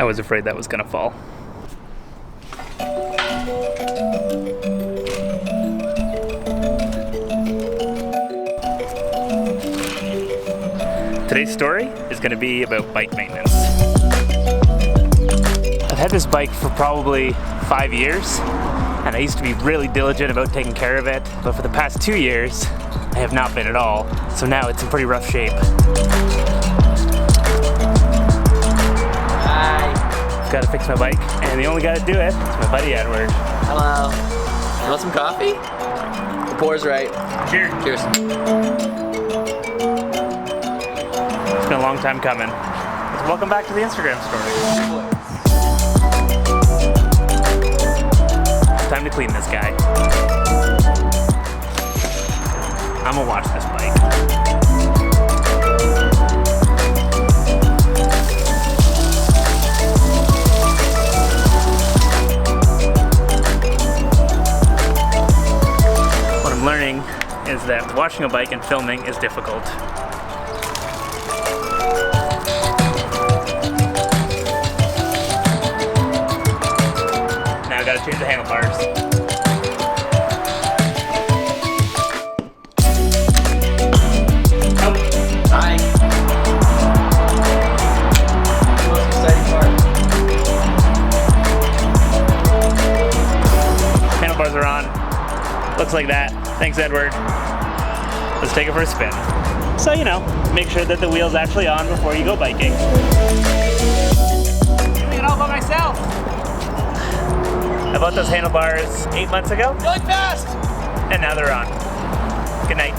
I was afraid that was gonna fall. Today's story is going to be about bike maintenance. I've had this bike for probably 5 years, and I used to be really diligent about taking care of it, but for the past 2 years, I have not been at all, so now it's in pretty rough shape. Hi. I've got to fix my bike, and the only guy to do it is my buddy Edward. Hello. You want some coffee? The pour's right. Cheers. Cheers. It's been a long time coming. Welcome back to the Instagram story. Time to clean this guy. I'm gonna watch this bike. What I'm learning is that washing a bike and filming is difficult. Now I gotta change the handlebars. Oh, Hi. Most exciting part. handlebars are on. Looks like that. Thanks, Edward. Let's take it for a spin. So, you know, make sure that the wheel's actually on before you go biking. Doing it all by myself. I bought those handlebars 8 months ago. Going fast! And now they're on. Good night.